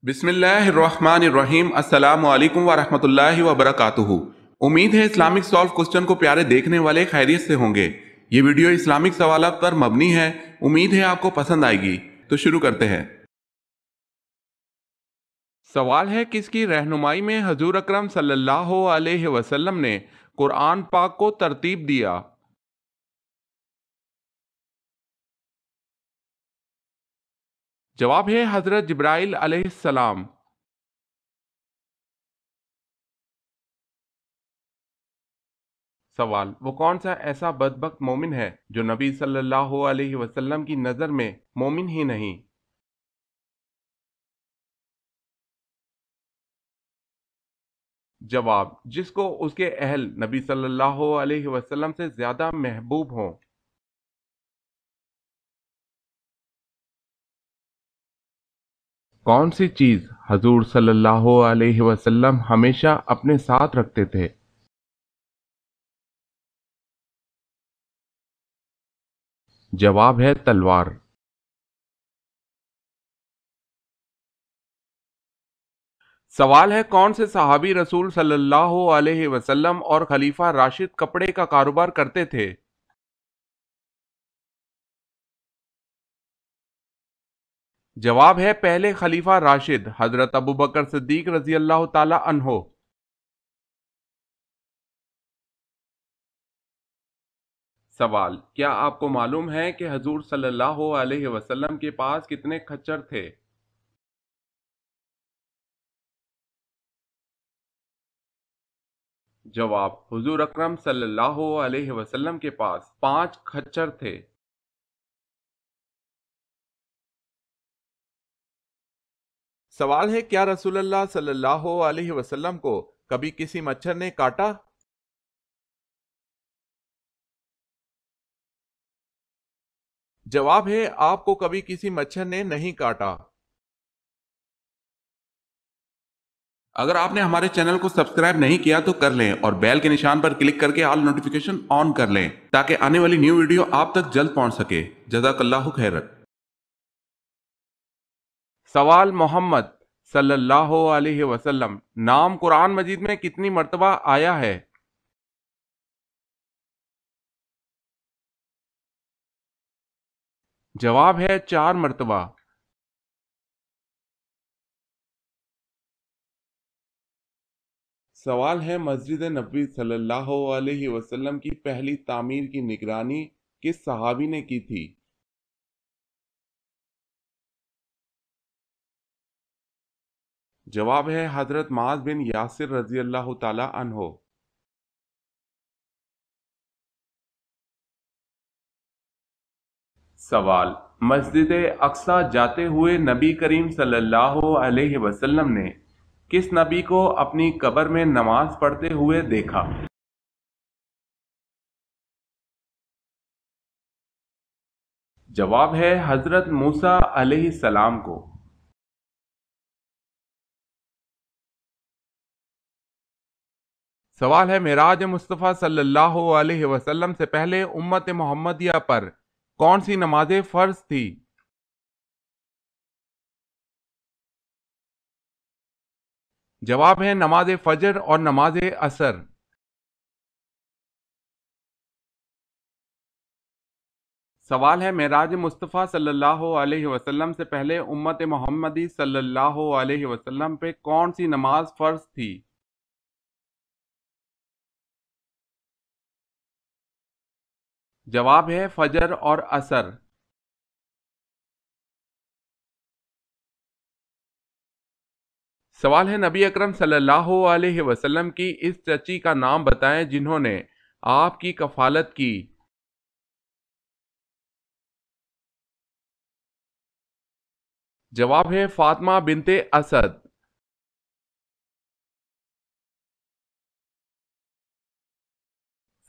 بسم اللہ الرحمن الرحیم۔ السلام علیکم ورحمۃ اللہ وبرکاتہ۔ امید ہے اسلامک سالو کوسچن کو پیارے دیکھنے والے خیریت سے ہوں گے۔ یہ ویڈیو اسلامک سوالات پر مبنی ہے، امید ہے آپ کو پسند آئے گی۔ تو شروع کرتے ہیں۔ سوال ہے، کس کی رہنمائی میں حضور اکرم صلی اللہ علیہ وسلم نے قرآن پاک کو ترتیب دیا؟ جواب ہے حضرت جبرائیل علیہ السلام۔ سوال، وہ کون سا ایسا بدبخت مومن ہے جو نبی صلی اللہ علیہ وسلم کی نظر میں مومن ہی نہیں؟ جواب، جس کو اس کے اہل نبی صلی اللہ علیہ وسلم سے زیادہ محبوب ہوں۔ کون سی چیز حضور صلی اللہ علیہ وسلم ہمیشہ اپنے ساتھ رکھتے تھے؟ جواب ہے تلوار۔ سوال ہے، کون سے صحابی رسول صلی اللہ علیہ وسلم اور خلیفہ راشد کپڑے کا کاروبار کرتے تھے؟ جواب ہے پہلے خلیفہ راشد حضرت ابوبکر صدیق رضی اللہ تعالی عنہ۔ سوال، کیا آپ کو معلوم ہے کہ حضور صلی اللہ علیہ وسلم کے پاس کتنے کھچر تھے؟ جواب، حضور اکرم صلی اللہ علیہ وسلم کے پاس 5 کھچر تھے۔ سوال ہے، کیا رسول اللہ صلی اللہ علیہ وسلم کو کبھی کسی مچھر نے کاٹا؟ جواب ہے، آپ کو کبھی کسی مچھر نے نہیں کاٹا۔ اگر آپ نے ہمارے چینل کو سبسکرائب نہیں کیا تو کر لیں اور بیل کے نشان پر کلک کر کے آل نوٹیفیکیشن آن کر لیں تاکہ آنے والی نیو ویڈیو آپ تک جلد پہنچ سکے۔ جزاک اللہ خیر۔ سوال، محمد صلی اللہ علیہ وسلم نام قرآن مجید میں کتنی مرتبہ آیا ہے؟ جواب ہے 4 مرتبہ۔ سوال ہے، مسجد نبوی صلی اللہ علیہ وسلم کی پہلی تعمیر کی نگرانی کس صحابی نے کی تھی؟ جواب ہے حضرت معاذ بن یاسر رضی اللہ تعالی عنہ۔ سوال، مسجد اقصی جاتے ہوئے نبی کریم صلی اللہ علیہ وسلم نے کس نبی کو اپنی قبر میں نماز پڑھتے ہوئے دیکھا؟ جواب ہے حضرت موسیٰ علیہ السلام کو۔ سوال ہے، معراج مصطفیٰ صلی اللہ علیہ وسلم سے پہلے امت محمدیہ پر کون سی نماز فرض تھی؟ جواب ہے نماز فجر اور نماز عصر۔ سوال ہے، معراج مصطفیٰ صلی اللہ علیہ وسلم سے پہلے امت محمدی صلی اللہ علیہ وسلم پہ کون سی نماز فرض تھی؟ جواب ہے فجر اور عصر۔ سوال ہے، نبی اکرم صلی اللہ علیہ وسلم کی اس چچی کا نام بتائیں جنہوں نے آپ کی کفالت کی۔ جواب ہے فاطمہ بنت اسد۔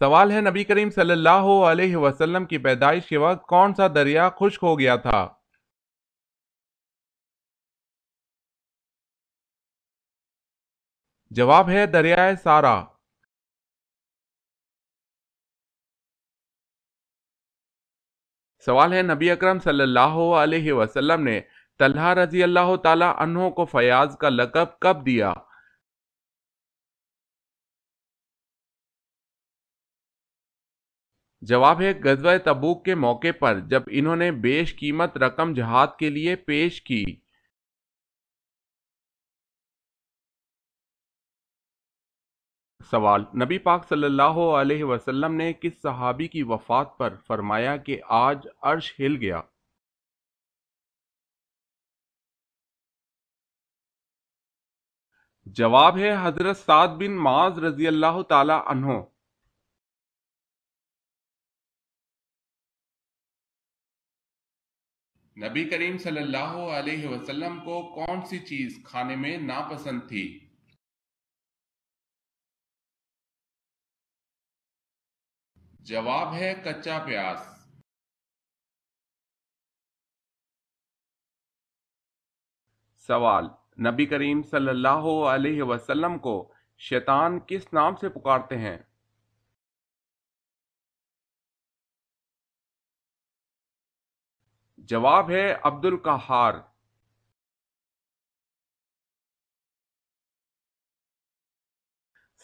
سوال ہے، نبی کریم صلی اللہ علیہ وسلم کی پیدائش کے وقت کون سا دریا خشک ہو گیا تھا؟ جواب ہے دریائے سارا۔ سوال ہے، نبی اکرم صلی اللہ علیہ وسلم نے طلحہ رضی اللہ تعالی عنہ کو فیاض کا لقب کب دیا؟ جواب ہے غزوہ تبوک کے موقع پر جب انہوں نے بیش قیمت رقم جہاد کے لیے پیش کی۔ سوال، نبی پاک صلی اللہ علیہ وسلم نے کس صحابی کی وفات پر فرمایا کہ آج عرش ہل گیا؟ جواب ہے حضرت سعد بن معاذ رضی اللہ تعالی عنہ۔ نبی کریم صلی اللہ علیہ وسلم کو کون سی چیز کھانے میں ناپسند تھی؟ جواب ہے کچا پیاز۔ سوال، نبی کریم صلی اللہ علیہ وسلم کو شیطان کس نام سے پکارتے ہیں؟ جواب ہے عبد القہار۔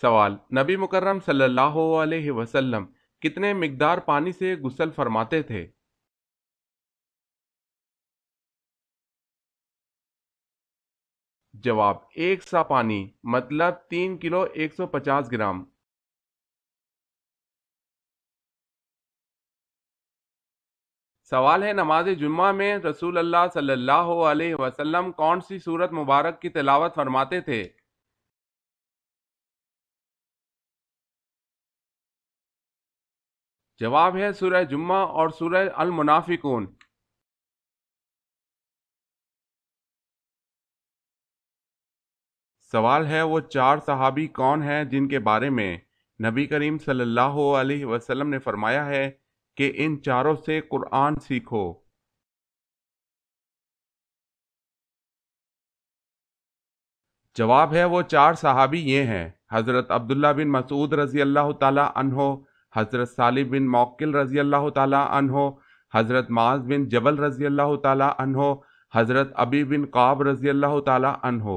سوال، نبی مکرم صلی اللہ علیہ وسلم کتنے مقدار پانی سے غسل فرماتے تھے؟ جواب، 1 سا پانی مطلب 3 کلو 150 گرام۔ سوال ہے، نماز جمعہ میں رسول اللہ صلی اللہ علیہ وسلم کون سی سورت مبارک کی تلاوت فرماتے تھے؟ جواب ہے سورہ جمعہ اور سورہ المنافقون۔ سوال ہے، وہ 4 صحابی کون ہیں جن کے بارے میں نبی کریم صلی اللہ علیہ وسلم نے فرمایا ہے کہ ان چاروں سے قرآن سیکھو؟ جواب ہے، وہ 4 صحابی یہ ہیں: حضرت عبداللہ بن مسعود رضی اللہ تعالی عنہ، حضرت صالح بن موکل رضی اللہ تعالی عنہ، حضرت معاذ بن جبل رضی اللہ تعالی عنہ، حضرت ابی بن قعب رضی اللہ تعالی عنہ۔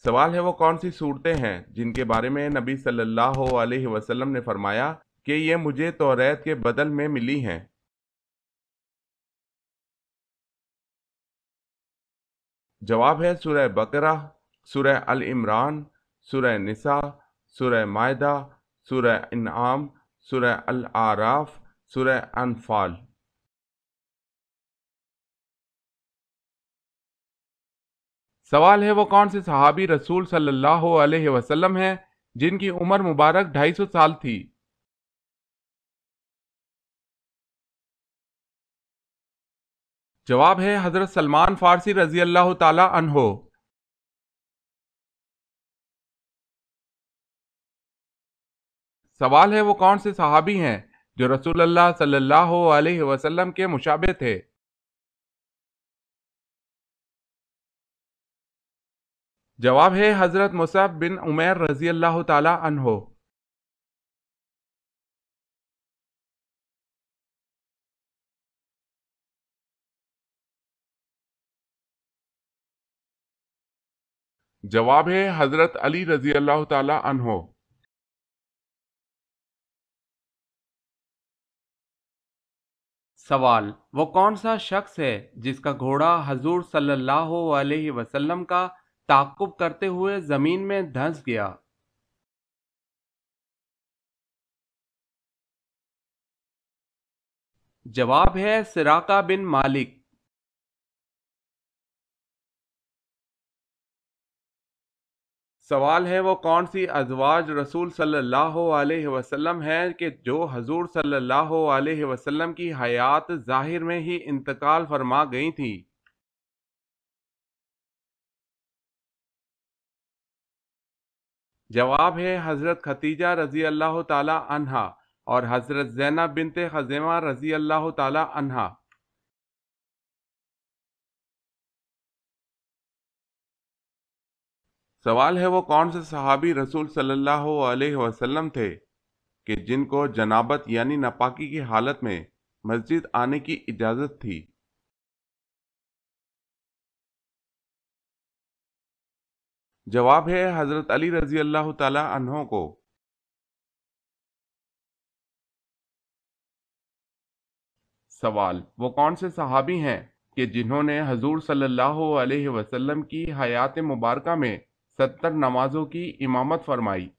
سوال ہے، وہ کون سی صورتیں ہیں جن کے بارے میں نبی صلی اللہ علیہ وسلم نے فرمایا کہ یہ مجھے توریت کے بدل میں ملی ہیں؟ جواب ہے سورہ بقرہ، سورہ ال عمران، سورہ نساء، سورہ مائدہ، سورہ انعام، سورہ الاعراف، سورہ انفال۔ سوال ہے، وہ کون سے صحابی رسول صلی اللہ علیہ وسلم ہیں جن کی عمر مبارک 250 سال تھی؟ جواب ہے حضرت سلمان فارسی رضی اللہ تعالی عنہ۔ سوال ہے، وہ کون سے صحابی ہیں جو رسول اللہ صلی اللہ علیہ وسلم کے مشابہ تھے؟ جواب ہے حضرت مصعب بن عمیر رضی اللہ تعالی عنہ۔ جواب ہے حضرت علی رضی اللہ تعالی عنہ۔ سوال، وہ کون سا شخص ہے جس کا گھوڑا حضور صلی اللہ علیہ وسلم کا تعاقب کرتے ہوئے زمین میں دھنس گیا؟ جواب ہے سراقہ بن مالک۔ سوال ہے، وہ کون سی ازواج رسول صلی اللہ علیہ وسلم ہے کہ جو حضور صلی اللہ علیہ وسلم کی حیات ظاہر میں ہی انتقال فرما گئی تھی؟ جواب ہے حضرت خدیجہ رضی اللہ تعالی عنہا اور حضرت زینب بنت خزیمہ رضی اللہ تعالی عنہا۔ سوال ہے، وہ کون سے صحابی رسول صلی اللہ علیہ وسلم تھے کہ جن کو جنابت یعنی ناپاکی کی حالت میں مسجد آنے کی اجازت تھی؟ جواب ہے حضرت علی رضی اللہ تعالی عنہ کو۔ سوال، وہ کون سے صحابی ہیں کہ جنہوں نے حضور صلی اللہ علیہ وسلم کی حیات مبارکہ میں 70 نمازوں کی امامت فرمائی؟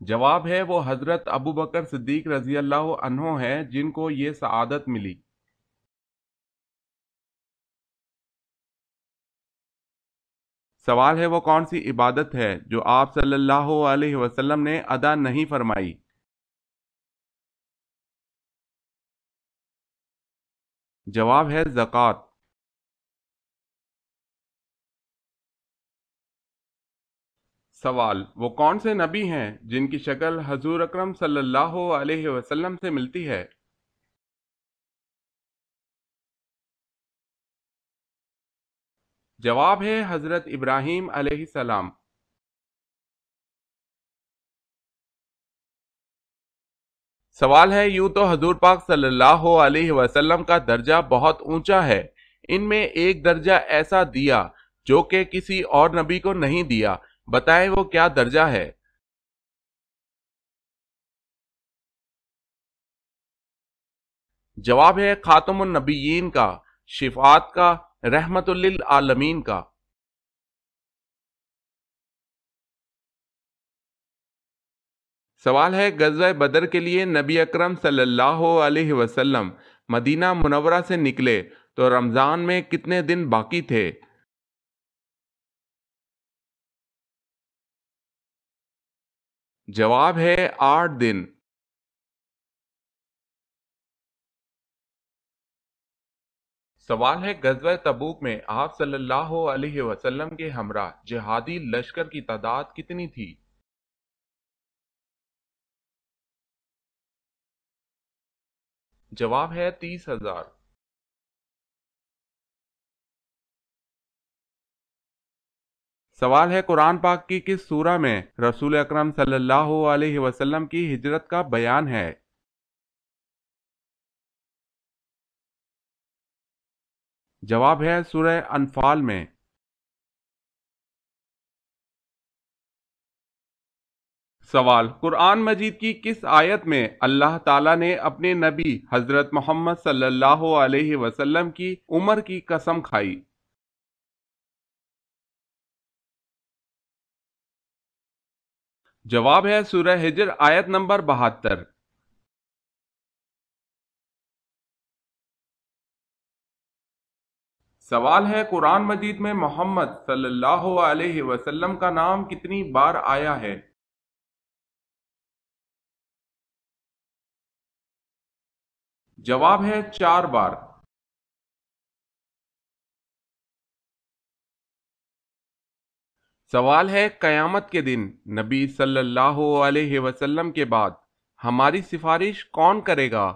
جواب ہے وہ حضرت ابو بکر صدیق رضی اللہ عنہ ہیں جن کو یہ سعادت ملی۔ سوال ہے وہ کون سی عبادت ہے جو آپ صلی اللہ علیہ وسلم نے ادا نہیں فرمائی؟ جواب ہے زکوٰۃ۔ سوال، وہ کون سے نبی ہیں جن کی شکل حضور اکرم صلی اللہ علیہ وسلم سے ملتی ہے؟ جواب ہے حضرت ابراہیم علیہ السلام۔ سوال ہے، یوں تو حضور پاک صلی اللہ علیہ وسلم کا درجہ بہت اونچا ہے، ان میں ایک درجہ ایسا دیا جو کہ کسی اور نبی کو نہیں دیا، بتائیں وہ کیا درجہ ہے؟ جواب ہے خاتم النبیین کا، شفاعت کا، رحمت للعالمین کا۔ سوال ہے، غزوہ بدر کے لیے نبی اکرم صلی اللہ علیہ وسلم مدینہ منورہ سے نکلے تو رمضان میں کتنے دن باقی تھے؟ جواب ہے 8 دن۔ سوال ہے، غزوہ تبوک میں آپ صلی اللہ علیہ وسلم کے ہمراہ جہادی لشکر کی تعداد کتنی تھی؟ جواب ہے 30,000۔ سوال ہے، قرآن پاک کی کس سورہ میں رسول اکرم صلی اللہ علیہ وسلم کی ہجرت کا بیان ہے؟ جواب ہے سورہ انفال میں۔ سوال، قرآن مجید کی کس آیت میں اللہ تعالیٰ نے اپنے نبی حضرت محمد صلی اللہ علیہ وسلم کی عمر کی قسم کھائی؟ جواب ہے سورہ ہجر آیت نمبر 72۔ سوال ہے، قرآن مجید میں محمد صلی اللہ علیہ وسلم کا نام کتنی بار آیا ہے؟ جواب ہے 4 بار۔ سوال ہے، قیامت کے دن نبی صلی اللہ علیہ وسلم کے بعد ہماری سفارش کون کرے گا؟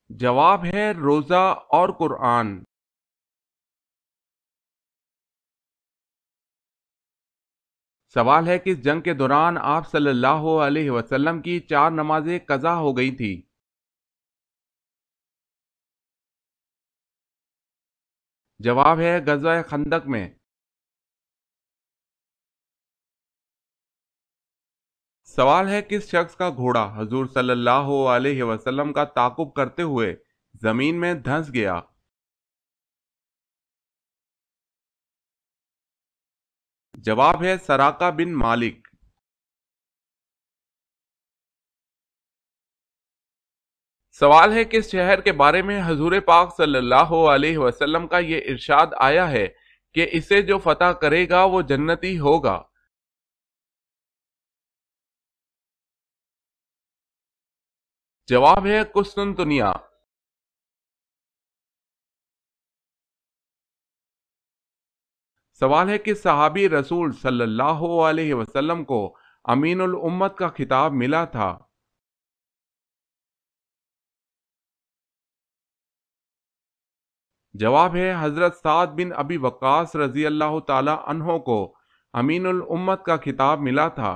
جواب ہے روزہ اور قرآن۔ سوال ہے، کس جنگ کے دوران آپ صلی اللہ علیہ وسلم کی 4 نمازیں قضا ہو گئی تھی؟ جواب ہے غزوہ خندق میں۔ سوال ہے، کس شخص کا گھوڑا حضور صلی اللہ علیہ وسلم کا تعاقب کرتے ہوئے زمین میں دھنس گیا؟ جواب ہے سراقہ بن مالک۔ سوال ہے، کس شہر کے بارے میں حضور پاک صلی اللہ علیہ وسلم کا یہ ارشاد آیا ہے کہ اسے جو فتح کرے گا وہ جنتی ہوگا؟ جواب ہے قسطنطنیہ۔ سوال ہے، کس صحابی رسول صلی اللہ علیہ وسلم کو امین الامت کا خطاب ملا تھا؟ جواب ہے حضرت سعد بن ابی وقاص رضی اللہ تعالی عنہ کو امین الامت کا خطاب ملا تھا۔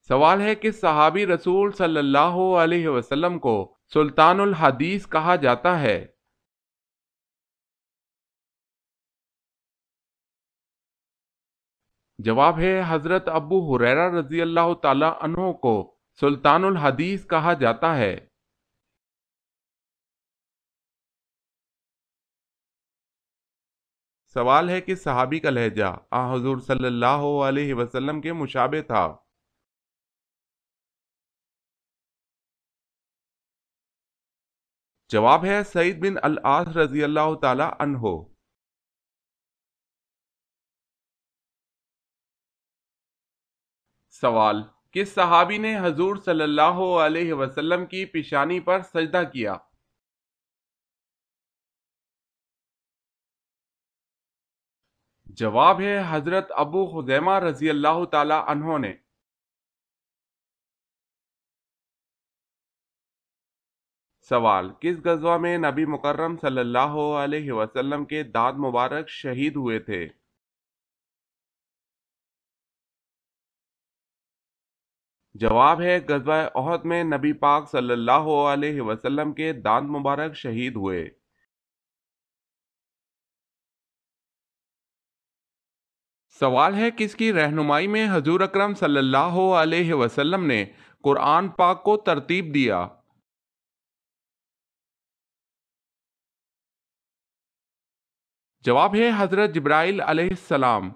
سوال ہے کہ صحابی رسول صلی اللہ علیہ وسلم کو سلطان الحدیث کہا جاتا ہے؟ جواب ہے حضرت ابو ہریرہ رضی اللہ تعالی عنہ کو سلطان الحدیث کہا جاتا ہے۔ سوال ہے کہ صحابی کا لہجہ حضور صلی اللہ علیہ وسلم کے مشابہ تھا؟ جواب ہے سعید بن العاص رضی اللہ تعالی عنہ۔ سوال، کس صحابی نے حضور صلی اللہ علیہ وسلم کی پیشانی پر سجدہ کیا؟ جواب ہے حضرت ابو خزیمہ رضی اللہ تعالی عنہ نے۔ سوال، کس غزوہ میں نبی مکرم صلی اللہ علیہ وسلم کے دانت مبارک شہید ہوئے تھے؟ جواب ہے غزوہ احد میں نبی پاک صلی اللہ علیہ وسلم کے دانت مبارک شہید ہوئے۔ سوال ہے کس کی رہنمائی میں حضور اکرم صلی اللہ علیہ وسلم نے قرآن پاک کو ترتیب دیا؟ جواب ہے حضرت جبرائیل علیہ السلام۔